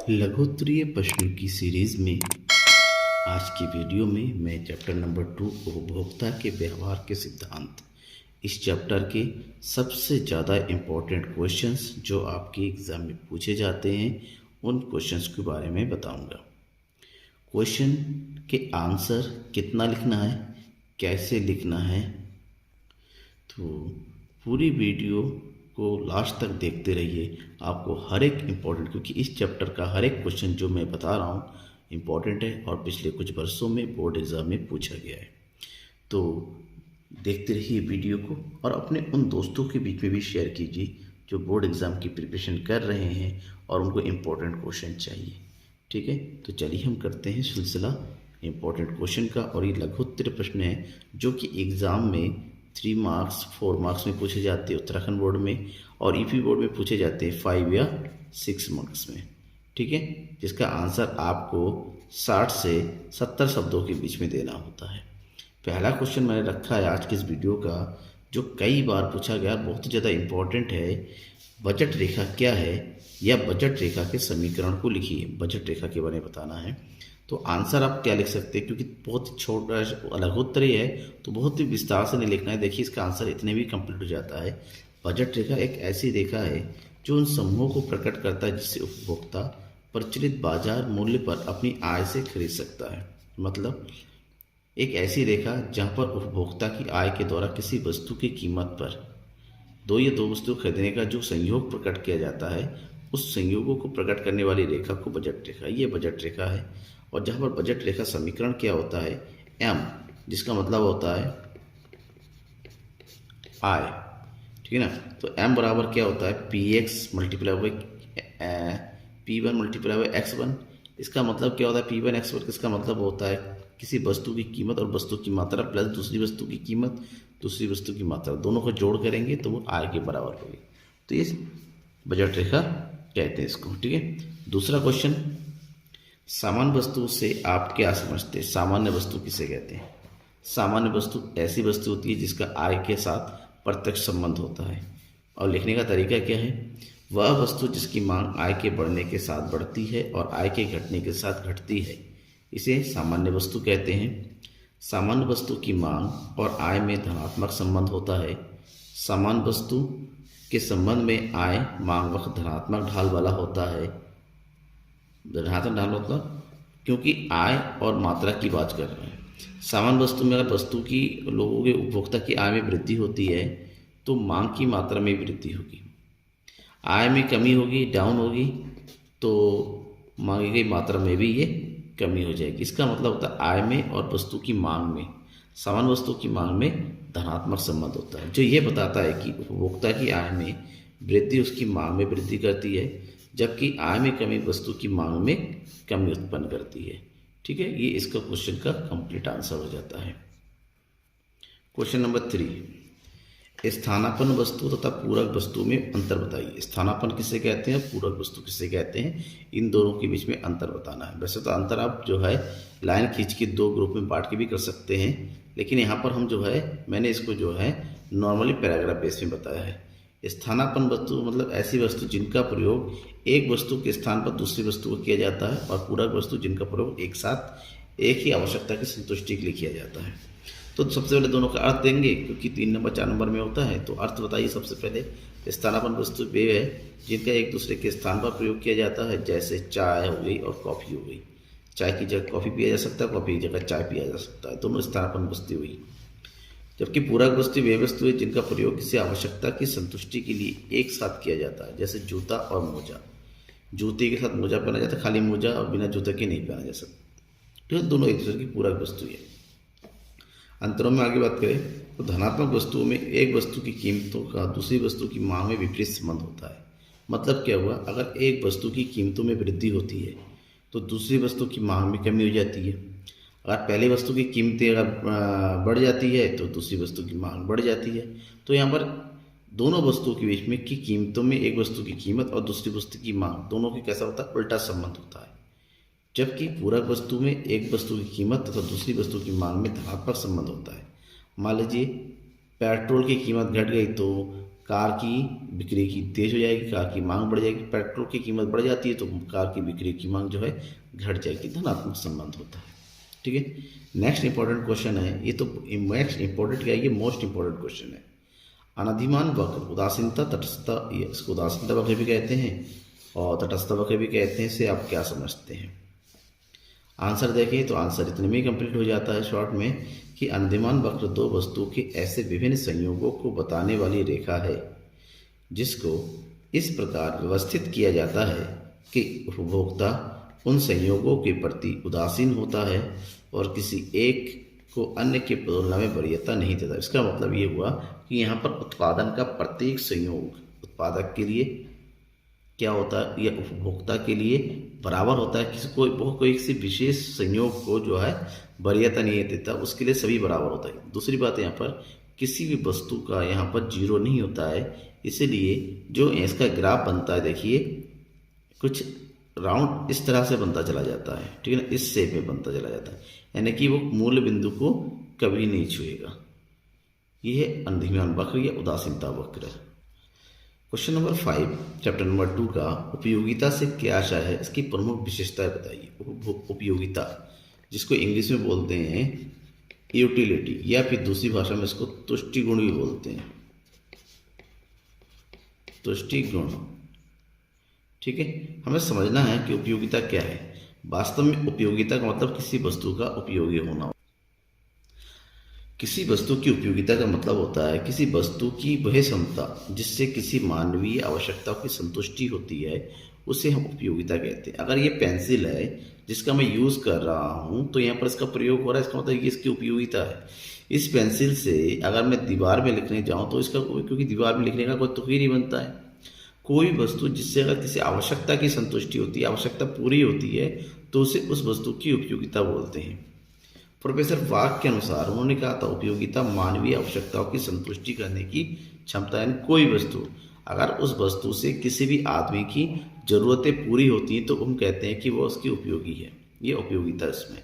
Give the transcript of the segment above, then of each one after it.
लघुत्तरीय प्रश्नों की सीरीज में आज की वीडियो में मैं चैप्टर नंबर 2 उपभोक्ता के व्यवहार के सिद्धांत, इस चैप्टर के सबसे ज़्यादा इम्पोर्टेंट क्वेश्चंस जो आपके एग्ज़ाम में पूछे जाते हैं उन क्वेश्चंस के बारे में बताऊंगा। क्वेश्चन के आंसर कितना लिखना है, कैसे लिखना है, तो पूरी वीडियो को लास्ट तक देखते रहिए। आपको हर एक इम्पोर्टेंट, क्योंकि इस चैप्टर का हर एक क्वेश्चन जो मैं बता रहा हूँ इम्पोर्टेंट है और पिछले कुछ वर्षों में बोर्ड एग्ज़ाम में पूछा गया है। तो देखते रहिए वीडियो को और अपने उन दोस्तों के बीच में भी शेयर कीजिए जो बोर्ड एग्ज़ाम की प्रिपरेशन कर रहे हैं और उनको इम्पोर्टेंट क्वेश्चन चाहिए। ठीक है, तो चलिए हम करते हैं सिलसिला इम्पोर्टेंट क्वेश्चन का। और ये लघुत्तर प्रश्न है जो कि एग्ज़ाम में 3 मार्क्स 4 मार्क्स में पूछे जाते हैं उत्तराखंड बोर्ड में, और यूपी बोर्ड में पूछे जाते हैं 5 या 6 मार्क्स में। ठीक है, जिसका आंसर आपको 60 से 70 शब्दों के बीच में देना होता है। पहला क्वेश्चन मैंने रखा है आज की इस वीडियो का, जो कई बार पूछा गया, बहुत ज़्यादा इम्पोर्टेंट है। बजट रेखा क्या है, या बजट रेखा के समीकरण को लिखिए। बजट रेखा के बारे में बताना है। तो आंसर आप क्या लिख सकते हैं, क्योंकि बहुत छोटा लघुत्तरीय है तो बहुत ही विस्तार से नहीं लिखना है। देखिए इसका आंसर इतने भी कंप्लीट हो जाता है। बजट रेखा एक ऐसी रेखा है जो उन समूहों को प्रकट करता है जिससे उपभोक्ता प्रचलित बाजार मूल्य पर अपनी आय से खरीद सकता है। मतलब एक ऐसी रेखा जहां पर उपभोक्ता की आय के द्वारा किसी वस्तु की कीमत पर दो या दो वस्तु खरीदने का जो संयोग प्रकट किया जाता है, उस संयोगों को प्रकट करने वाली रेखा को बजट रेखा, ये बजट रेखा है। और जहाँ पर बजट रेखा समीकरण क्या होता है, एम, जिसका मतलब होता है आय। ठीक है ना, तो एम बराबर क्या होता है, P x multiply by P one multiply by x one. इसका मतलब क्या होता है, पी वन एक्स वन, इसका मतलब होता है किसी वस्तु की कीमत और वस्तु की मात्रा प्लस दूसरी वस्तु की कीमत, दूसरी वस्तु की मात्रा, दोनों को जोड़ करेंगे तो वो आय के बराबर होगी। तो ये बजट रेखा कहते हैं इसको। ठीक है, दूसरा क्वेश्चन, सामान्य वस्तु से आप क्या समझते हैं। सामान्य वस्तु किसे कहते हैं। सामान्य वस्तु ऐसी वस्तु होती है जिसका आय के साथ प्रत्यक्ष संबंध होता है। और लिखने का तरीका क्या है, वह वस्तु जिसकी मांग आय के बढ़ने के साथ बढ़ती है और आय के घटने के साथ घटती है, इसे सामान्य वस्तु कहते हैं। सामान्य वस्तु की मांग और आय में धनात्मक संबंध होता है। सामान्य वस्तु के संबंध में आय मांग वक्त धनात्मक ढाल वाला होता है। धनात्मक ढाल मतलब क्योंकि आय और मात्रा की बात कर रहे हैं। सामान्य वस्तु में अगर वस्तु की, लोगों के, उपभोक्ता की आय में वृद्धि होती है तो मांग की मात्रा में वृद्धि होगी। आय में कमी होगी, डाउन होगी, तो मांगी गई मात्रा में भी ये कमी हो जाएगी। इसका मतलब होता है आय में और वस्तु की मांग में, सामान्य वस्तु की मांग में धनात्मक संबंध होता है, जो ये बताता है कि उपभोक्ता की आय में वृद्धि उसकी मांग में वृद्धि करती है, जबकि आय में कमी वस्तु की मांग में कमी उत्पन्न करती है। ठीक है, ये इसका क्वेश्चन का कंप्लीट आंसर हो जाता है। क्वेश्चन नंबर 3, स्थानापन्न वस्तु तथा पूरक वस्तु में अंतर बताइए। स्थानापन्न किसे कहते हैं, पूरक वस्तु किसे कहते हैं, इन दोनों के बीच में अंतर बताना है। वैसे तो अंतर आप जो है लाइन खींच के 2 ग्रुप में बांट के भी कर सकते हैं, लेकिन यहाँ पर हम जो है, मैंने इसको जो है नॉर्मली पैराग्राफ बेस में बताया है। स्थानापन्न वस्तु मतलब ऐसी वस्तु जिनका प्रयोग एक वस्तु के स्थान पर दूसरी वस्तु को किया जाता है, और पूरक वस्तु जिनका प्रयोग एक साथ एक ही आवश्यकता की संतुष्टि के लिए किया जाता है। तो सबसे पहले दोनों का अर्थ देंगे, क्योंकि 3 नंबर 4 नंबर में होता है। तो अर्थ बताइए सबसे पहले। स्थानापन्न वस्तु वे है जिनका एक दूसरे के स्थान पर प्रयोग किया जाता है, जैसे चाय हो गई और कॉफ़ी हो गई। चाय की जगह कॉफ़ी पिया जा सकता है, कॉफ़ी की जगह चाय पिया जा सकता है, दोनों स्थानापन्न वस्तु हुई। जबकि पूरक वस्तु वे वस्तु है जिनका प्रयोग किसी आवश्यकता की संतुष्टि के लिए एक साथ किया जाता है, जैसे जूता और मोजा। जूते के साथ मोजा पहना जाता है, खाली मोजा और बिना जूते के नहीं पहना जा सकता। तो दोनों एक दूसरे की पूरक वस्तु है। अंतरों में आगे बात करें तो धनात्मक वस्तुओं में एक वस्तु की कीमतों का दूसरी वस्तु की मांग में विपरीत संबंध होता है। मतलब क्या हुआ, अगर एक वस्तु की कीमतों में वृद्धि होती है तो दूसरी वस्तु की मांग में कमी हो जाती है। अगर पहली वस्तु की कीमतें अगर बढ़ जाती है तो दूसरी वस्तु की मांग बढ़ जाती है। तो यहाँ पर दोनों वस्तुओं के बीच में की कीमतों में एक वस्तु की कीमत और दूसरी वस्तु की मांग, दोनों के कैसा होता है, उल्टा संबंध होता है। जबकि पूरक वस्तु में एक वस्तु की कीमत तथा दूसरी वस्तु की मांग में धनात्मक संबंध होता है। मान लीजिए पेट्रोल की कीमत घट गई तो कार की बिक्री की तेज हो जाएगी, कार की मांग बढ़ जाएगी। पेट्रोल की कीमत बढ़ जाती है तो कार की बिक्री की मांग जो है घट जाएगी। धनात्मक संबंध होता है। ठीक है, नेक्स्ट इंपॉर्टेंट क्वेश्चन है, ये तो नेक्स्ट इंपॉर्टेंट क्या है, ये मोस्ट इंपॉर्टेंट क्वेश्चन है। अनधिमान वक्र, उदासीनता, तटस्थता, ये इसको उदासीनता वक्र भी कहते हैं और तटस्थ वक्र भी कहते हैं। इसे आप क्या समझते हैं? आंसर देखें तो आंसर इतने में ही कंप्लीट हो जाता है शॉर्ट में कि अनधिमान वक्र दो वस्तुओं के ऐसे विभिन्न संयोगों को बताने वाली रेखा है जिसको इस प्रकार व्यवस्थित किया जाता है कि उपभोक्ता उन संयोगों के प्रति उदासीन होता है और किसी एक को अन्य की तुलना में वरीयता नहीं देता। इसका मतलब ये हुआ कि यहाँ पर उत्पादन का प्रत्येक संयोग उत्पादक के लिए क्या होता है, यह उपभोक्ता के लिए बराबर होता है। किसी कोई किसी विशेष संयोग को जो है वरीयता नहीं देता, उसके लिए सभी बराबर होता है। दूसरी बात, यहाँ पर किसी भी वस्तु का यहाँ पर जीरो नहीं होता है, इसलिए जो इसका ग्राफ बनता है, देखिए कुछ राउंड इस तरह से बनता चला जाता है। ठीक है ना, इस शेप में बनता चला जाता है, यानी कि वो मूल बिंदु को कभी नहीं छुएगा। यह है अनधिमान वक्र या उदासीनता वक्र। क्वेश्चन नंबर 5 चैप्टर नंबर 2 का उपयोगिता से क्या आशय है, इसकी प्रमुख विशेषताएं बताइए। उपयोगिता, जिसको इंग्लिश में बोलते हैं यूटिलिटी, या फिर दूसरी भाषा में इसको तुष्टि गुण भी बोलते हैं, तुष्टि गुण। ठीक है, हमें समझना है कि उपयोगिता क्या है। वास्तव में उपयोगिता का मतलब किसी वस्तु का उपयोगी होना। किसी वस्तु की उपयोगिता का मतलब होता है किसी वस्तु की वह क्षमता जिससे किसी मानवीय आवश्यकताओं की संतुष्टि होती है, उसे हम उपयोगिता कहते हैं। अगर ये पेंसिल है जिसका मैं यूज़ कर रहा हूँ तो यहाँ पर इसका प्रयोग हो रहा है, इसका मतलब ये इसकी उपयोगिता है। इस पेंसिल से अगर मैं दीवार में लिखने जाऊँ तो इसका, क्योंकि दीवार में लिखने का कोई तुक ही नहीं बनता है। कोई वस्तु जिससे अगर किसी आवश्यकता की संतुष्टि होती है, आवश्यकता पूरी होती है, तो उसे उस वस्तु की उपयोगिता बोलते हैं। प्रोफेसर वाक के अनुसार उन्होंने कहा था उपयोगिता मानवीय आवश्यकताओं की संतुष्टि करने की क्षमता, यानी कोई वस्तु अगर उस वस्तु से किसी भी आदमी की जरूरतें पूरी होती हैं तो हम कहते हैं कि वो उसकी उपयोगी है। ये उपयोगिता, इसमें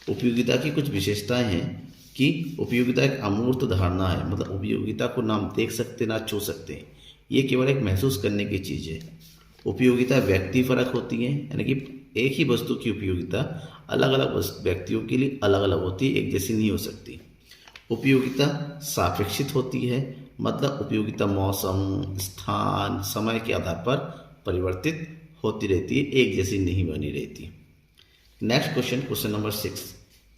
उपयोगिता की कुछ विशेषताएं हैं कि उपयोगिता एक अमूर्त धारणा है, मतलब उपयोगिता को ना हम देख सकते ना छू सकते हैं, ये केवल एक महसूस करने की चीज़ है। उपयोगिता व्यक्ति फर्क होती है, यानी कि एक ही वस्तु की उपयोगिता अलग अलग व्यक्तियों के लिए अलग अलग होती है, एक जैसी नहीं हो सकती। उपयोगिता सापेक्षित होती है, मतलब उपयोगिता मौसम, स्थान, समय के आधार पर परिवर्तित होती रहती है, एक जैसी नहीं बनी रहती। नेक्स्ट क्वेश्चन, क्वेश्चन नंबर 6,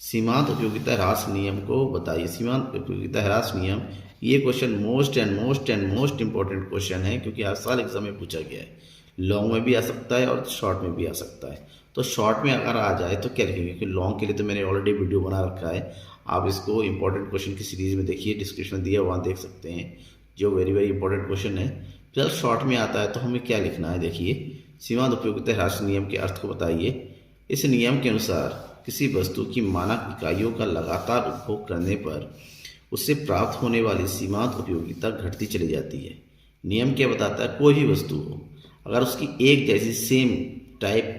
सीमांत उपयोगिता ह्रास नियम को बताइए। सीमांत उपयोगिता ह्रास नियम, ये क्वेश्चन मोस्ट इंपॉर्टेंट क्वेश्चन है, क्योंकि हर साल एग्जाम में पूछा गया है। लॉन्ग में भी आ सकता है और शॉर्ट में भी आ सकता है। तो शॉर्ट में अगर आ जाए तो क्या लिखेंगे, क्योंकि लॉन्ग के लिए तो मैंने ऑलरेडी वीडियो बना रखा है, आप इसको इंपॉर्टेंट क्वेश्चन की सीरीज में देखिए, डिस्क्रिप्शन दिया वहाँ देख सकते हैं, जो वेरी इंपॉर्टेंट क्वेश्चन है। जब शॉर्ट में आता है तो हमें क्या लिखना है, देखिए सीमांत उपयोगिता ह्रास नियम के अर्थ को बताइए। इस नियम के अनुसार किसी वस्तु की मानक इकाइयों का लगातार उपभोग करने पर उससे प्राप्त होने वाली सीमांत उपयोगिता घटती चली जाती है। नियम क्या बताता है, कोई भी वस्तु हो, अगर उसकी एक जैसी सेम टाइप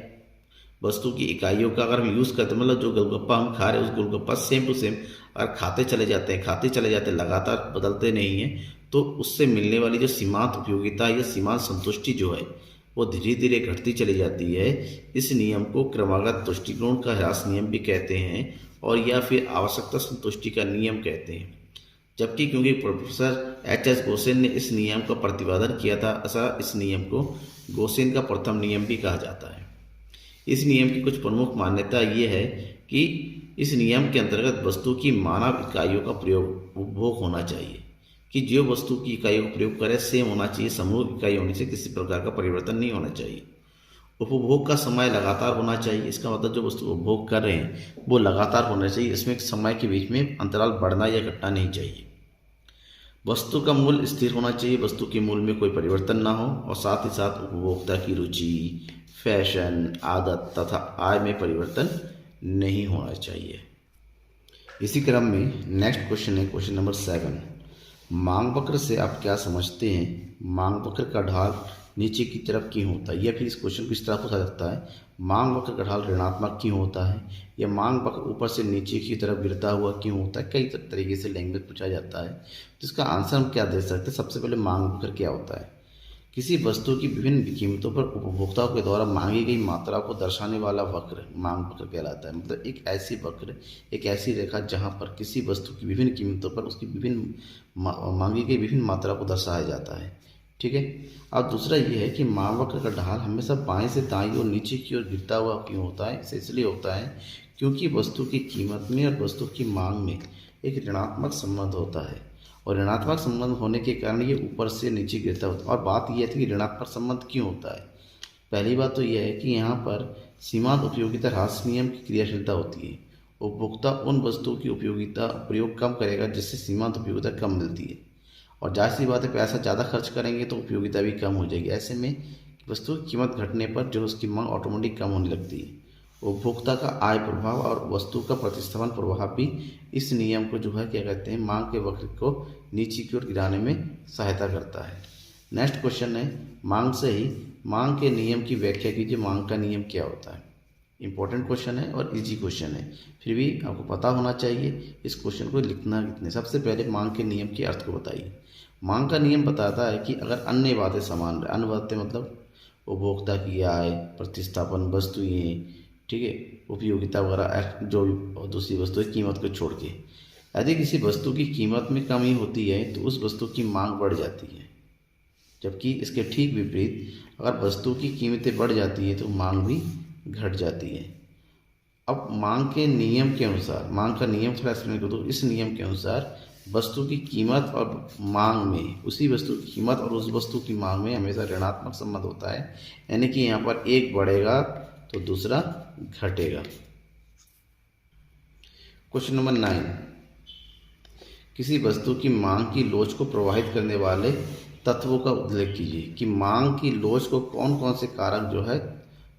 वस्तु की इकाइयों का अगर हम यूज़ करते हैं, मतलब जो गोलगप्पा हम खा रहे हैं उस गोलगप्पा सेम टू सेम अगर खाते चले जाते हैं लगातार बदलते नहीं हैं, तो उससे मिलने वाली जो सीमांत उपयोगिता या सीमांत संतुष्टि जो है वो धीरे धीरे घटती चली जाती है। इस नियम को क्रमागत तुष्टिकोण का ह्रास नियम भी कहते हैं, और या फिर आवश्यकता संतुष्टि का नियम कहते हैं। जबकि क्योंकि प्रोफेसर एच.एस. गोसेन ने इस नियम का प्रतिपादन किया था, ऐसा इस नियम को गोसेन का प्रथम नियम भी कहा जाता है। इस नियम की कुछ प्रमुख मान्यता ये है कि इस नियम के अंतर्गत वस्तु की मानव इकाइयों का प्रयोग उपभोग होना चाहिए, कि जो वस्तु की इकाइयों का प्रयोग करे सेम होना चाहिए, समूह इकाई होने से किसी प्रकार का परिवर्तन नहीं होना चाहिए। उपभोग का समय लगातार होना चाहिए, इसका मतलब जो वस्तु उपभोग कर रहे हैं वो लगातार होना चाहिए, इसमें समय के बीच में अंतराल बढ़ना या घटना नहीं चाहिए। वस्तु का मूल्य स्थिर होना चाहिए, वस्तु के मूल्य में कोई परिवर्तन ना हो, और साथ ही साथ उपभोक्ता की रुचि, फैशन, आदत तथा आय में परिवर्तन नहीं होना चाहिए। इसी क्रम में नेक्स्ट क्वेश्चन है क्वेश्चन नंबर 7, मांग वक्र से आप क्या समझते हैं। मांग वक्र का ढाल नीचे की तरफ क्यों होता है, या फिर इस क्वेश्चन को इस तरह पूछा जाता है, मांग वक्र का ढाल ऋणात्मक क्यों होता है, या मांग वक्र ऊपर से नीचे की तरफ गिरता हुआ क्यों होता है। कई तरीके से लैंग्वेज पूछा जाता है, तो इसका आंसर हम क्या दे सकते हैं। सबसे पहले मांग वक्र क्या होता है, किसी वस्तु की विभिन्न कीमतों पर उपभोक्ताओं के द्वारा मांगी गई मात्रा को दर्शाने वाला वक्र मांग वक्र कहलाता है। मतलब एक ऐसी वक्र, एक ऐसी रेखा जहां पर किसी वस्तु की विभिन्न कीमतों पर उसकी विभिन्न मांगी गई विभिन्न मात्रा को दर्शाया जाता है। ठीक है। अब दूसरा ये है कि मांग वक्र का ढाल हमेशा बाएं से दाईं और नीचे की ओर गिरता हुआ क्यों होता है। इसे इसलिए होता है क्योंकि वस्तु की कीमत में और वस्तु की मांग में एक ऋणात्मक संबंध होता है, और ऋणात्मक संबंध होने के कारण ये ऊपर से नीचे गिरता होता है। और बात यह थी कि ऋणात्मक संबंध क्यों होता है। पहली बात तो यह है कि यहाँ पर सीमांत उपयोगिता ह्रास नियम की क्रियाशीलता होती है। उपभोक्ता उन वस्तुओं की प्रयोग कम करेगा जिससे सीमांत उपयोगिता कम मिलती है, और जाहिर सी बात है पैसा ज़्यादा खर्च करेंगे तो उपयोगिता भी कम हो जाएगी। ऐसे में वस्तु की कीमत घटने पर जो उसकी मांग ऑटोमेटिक कम होने लगती है। उपभोक्ता का आय प्रभाव और वस्तु का प्रतिस्थापन प्रभाव भी इस नियम को जो है क्या कहते हैं, मांग के वक्र को नीचे की ओर गिराने में सहायता करता है। नेक्स्ट क्वेश्चन है, मांग से ही मांग के नियम की व्याख्या कीजिए। मांग का नियम क्या होता है। इंपॉर्टेंट क्वेश्चन है और इजी क्वेश्चन है, फिर भी आपको पता होना चाहिए इस क्वेश्चन को लिखना कितने। सबसे पहले मांग के नियम के अर्थ को बताइए। मांग का नियम बताता है कि अगर अन्य बातें समान रहे, अन्य बातें मतलब उपभोक्ता की आय, प्रतिस्थापन, वस्तुएं, ठीक है, उपयोगिता वगैरह, जो भी दूसरी वस्तु है कीमत को छोड़ के, यदि किसी वस्तु की कीमत में कमी होती है तो उस वस्तु की मांग बढ़ जाती है, जबकि इसके ठीक विपरीत अगर वस्तु की कीमतें बढ़ जाती है तो मांग भी घट जाती है। अब मांग के नियम के अनुसार, मांग का नियम थोड़ा एक्सप्लेन कर दो। इस नियम के अनुसार वस्तु की कीमत और मांग में, उसी वस्तु की कीमत और उस वस्तु की मांग में हमेशा ऋणात्मक संबंध होता है, यानी कि यहाँ पर एक बढ़ेगा तो दूसरा घटेगा। क्वेश्चन नंबर 9, किसी वस्तु की मांग की लोच को प्रभावित करने वाले तत्वों का उल्लेख कीजिए। कि मांग की लोच को कौन कौन से कारक जो है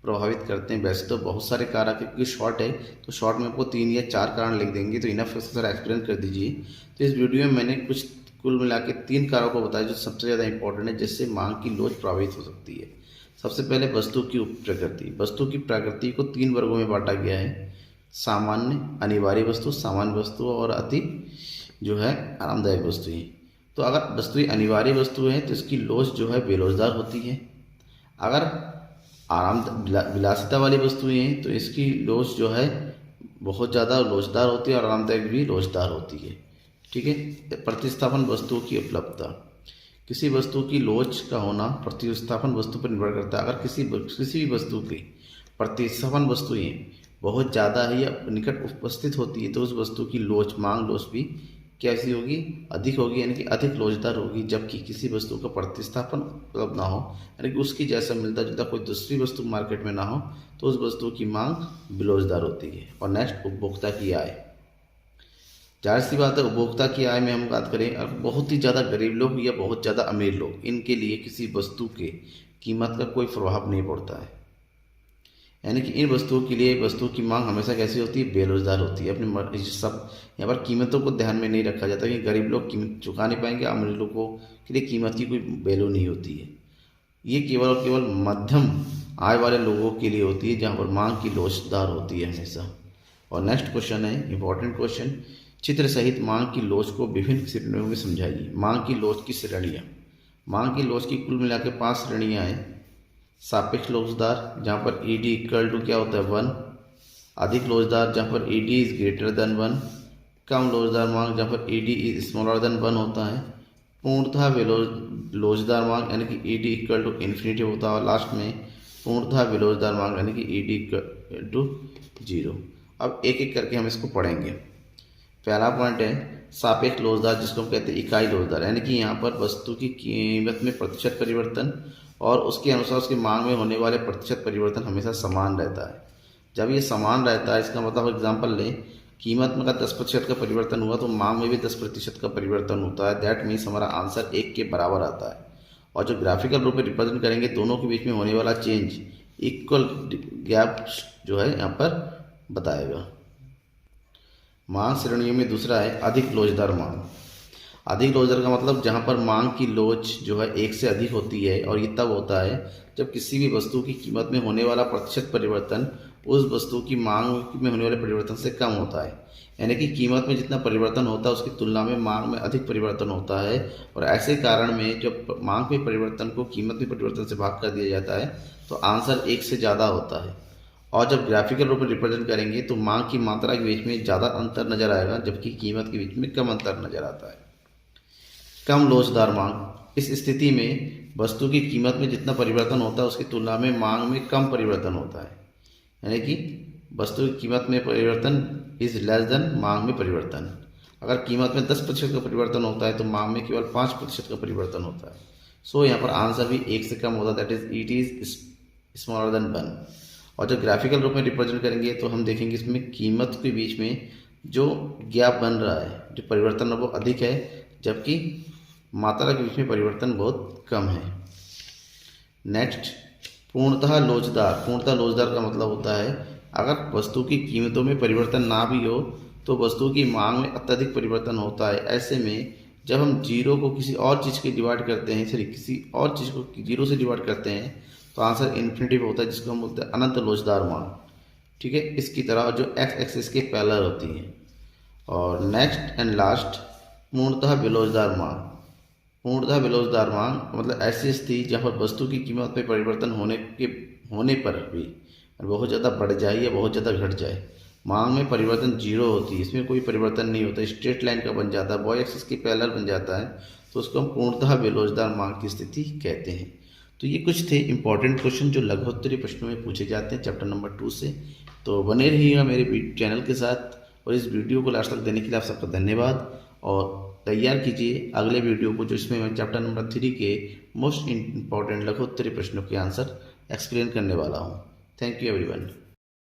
प्रभावित करते हैं। वैसे तो बहुत सारे कारक, क्योंकि शॉर्ट है तो शॉर्ट में आपको 3 या 4 कारण लिख देंगे तो इनफ है, सर एक्सप्लेन कर दीजिए। तो इस वीडियो में मैंने कुछ कुल मिला के 3 कारकों को बताया जो सबसे ज़्यादा इंपॉर्टेंट है, जिससे मांग की लोच प्रभावित हो सकती है। सबसे पहले वस्तु की प्रकृति। वस्तु की प्रकृति को 3 वर्गों में बांटा गया है, सामान्य, अनिवार्य वस्तु, सामान्य वस्तु और अति जो है आरामदायक वस्तुएं। तो अगर वस्तुएं अनिवार्य वस्तु हैं तो इसकी लोच जो है बेरोजगार होती है। अगर विलासिता वाली वस्तुएं हैं तो इसकी लोच जो है बहुत ज़्यादा लोचदार होती है और आरामदायक भी लोचदार होती है। ठीक है। प्रतिस्थापन वस्तुओं की उपलब्धता। किसी वस्तु की लोच का होना प्रतिस्थापन वस्तु पर निर्भर करता है। अगर किसी भी वस्तु की प्रतिस्थापन वस्तुएं बहुत ज़्यादा ही या निकट उपस्थित होती है तो उस वस्तु की लोच, मांग लोच भी कैसी होगी, अधिक होगी, यानी कि अधिक लोचदार होगी। जबकि किसी वस्तु का प्रतिस्थापन उपलब्ध ना हो, यानी कि उसकी जैसा मिलता जुलता कोई दूसरी वस्तु मार्केट में ना हो, तो उस वस्तु की मांग बेलोचदार होती है। और नेक्स्ट, उपभोक्ता की आय। जाहिर सी बात है, उपभोक्ता की आय में हम बात करें, बहुत ही ज़्यादा गरीब लोग या बहुत ज़्यादा अमीर लोग, इनके लिए किसी वस्तु के कीमत का कोई प्रभाव नहीं पड़ता है। यानी कि इन वस्तुओं के लिए वस्तु की मांग हमेशा कैसी होती है, बेरोजगार होती है। अपनी सब यहाँ पर कीमतों को ध्यान में नहीं रखा जाता कि गरीब लोग कीमत चुका नहीं पाएंगे, अमीर लोगों के लिए कीमत की कोई वैल्यू नहीं होती है। ये केवल और केवल मध्यम आय वाले लोगों के लिए होती है, जहाँ पर मांग की लोचदार होती है हमेशा। और नेक्स्ट क्वेश्चन है इंपॉर्टेंट क्वेश्चन, चित्र सहित मांग की लोच को विभिन्न श्रेणियों में समझाइए। मांग की लोच की श्रेणियाँ। मांग की लोच की कुल मिला के 5 श्रेणियाँ हैं। सापेक्ष लोचदार, जहाँ पर ED इक्वल टू क्या होता है 1। अधिक लोचदार, जहाँ पर ED इज ग्रेटर देन 1। कम लोचदार मांग, जहाँ पर ED इज स्मॉलर देन 1 होता है। पूर्णतः लोचदार मांग, यानी कि ED इक्वल टू इन्फिनिटी होता है। और लास्ट में पूर्णतः विलोचदार मांग, यानी कि ED इक्वल टू 0। अब एक एक करके हम इसको पढ़ेंगे। पहला पॉइंट है सापेक्ष लोचदार, जिसको हम कहते हैं इकाई लोचदार, यानी कि यहाँ पर वस्तु की कीमत में प्रतिशत परिवर्तन और उसके अनुसार उसकी मांग में होने वाले प्रतिशत परिवर्तन हमेशा समान रहता है। जब ये समान रहता है, इसका मतलब एग्जांपल लें, कीमत में का 10% का परिवर्तन हुआ तो मांग में भी 10% का परिवर्तन होता है। दैट मीन्स हमारा आंसर 1 के बराबर आता है। और जो ग्राफिकल रूप में रिप्रेजेंट करेंगे, दोनों के बीच में होने वाला चेंज इक्वल गैप जो है यहाँ पर बताएगा। मांग श्रेणियों में दूसरा है अधिक लोचदार मांग। अधिक लोच दर का मतलब जहाँ पर मांग की लोच जो है एक से अधिक होती है, और ये तब होता है जब किसी भी वस्तु की कीमत में होने वाला प्रतिशत परिवर्तन उस वस्तु की मांग में होने वाले परिवर्तन से कम होता है। यानी कि कीमत में जितना परिवर्तन होता है उसकी तुलना में मांग में अधिक परिवर्तन होता है, और ऐसे कारण में जब मांग में परिवर्तन को कीमत में परिवर्तन से भाग कर दिया जाता है तो आंसर एक से ज़्यादा होता है। और जब ग्राफिकल रूप में रिप्रेजेंट करेंगे तो मांग की मात्रा के बीच में ज़्यादा अंतर नजर आएगा, जबकि कीमत के बीच में कम अंतर नजर आता है। कम लोचदार मांग, इस स्थिति में वस्तु की कीमत में जितना परिवर्तन होता है उसकी तुलना में मांग में कम परिवर्तन होता है। यानी कि वस्तु की कीमत में परिवर्तन इज लेस देन मांग में परिवर्तन। अगर कीमत में 10% का परिवर्तन होता है तो मांग में केवल 5% का परिवर्तन होता है। सो यहाँ पर आंसर भी एक से कम होता है, that is it is smaller than 1। और जब ग्राफिकल रूप में रिप्रेजेंट करेंगे तो हम देखेंगे इसमें कीमत के बीच में जो गैप बन रहा है, जो परिवर्तन है वो अधिक है, जबकि मात्रा के बीच में परिवर्तन बहुत कम है। नेक्स्ट, पूर्णतः लोचदार। पूर्णतः लोचदार का मतलब होता है अगर वस्तु की कीमतों में परिवर्तन ना भी हो तो वस्तु की मांग में अत्यधिक परिवर्तन होता है। ऐसे में जब हम जीरो को किसी और चीज़ के डिवाइड करते हैं, सॉरी किसी और चीज़ को जीरो से डिवाइड करते हैं तो आंसर इन्फिनिटिव होता है, जिसको हम बोलते हैं अनंत लोचदार मांग। ठीक है, इसकी तरह जो एक्स एक्सिस के पैरेलल होती है। और नेक्स्ट एंड लास्ट, पूर्णतः बेलोचदार मांग। पूर्णतः बेलोचदार मांग मतलब ऐसी स्थिति जहाँ पर वस्तु की कीमत में परिवर्तन होने पर भी बहुत ज़्यादा बढ़ जाए या बहुत ज़्यादा घट जाए, मांग में परिवर्तन जीरो होती है, इसमें कोई परिवर्तन नहीं होता, स्ट्रेट लाइन का बन जाता है, बॉय एक्सिस के पैरेलल बन जाता है, तो उसको हम पूर्णतः बेलोचदार मांग की स्थिति कहते हैं। तो ये कुछ थे इंपॉर्टेंट क्वेश्चन जो लघुत्तरीय प्रश्नों में पूछे जाते हैं चैप्टर नंबर 2 से। तो बने रहिएगा मेरे चैनल के साथ, और इस वीडियो को लास्ट तक देने के लिए आप सबका धन्यवाद। और तैयार कीजिए अगले वीडियो को, जो इसमें मैं चैप्टर नंबर 3 के मोस्ट इंपॉर्टेंट लघुत्तरीय प्रश्नों के आंसर एक्सप्लेन करने वाला हूँ। Thank you everyone.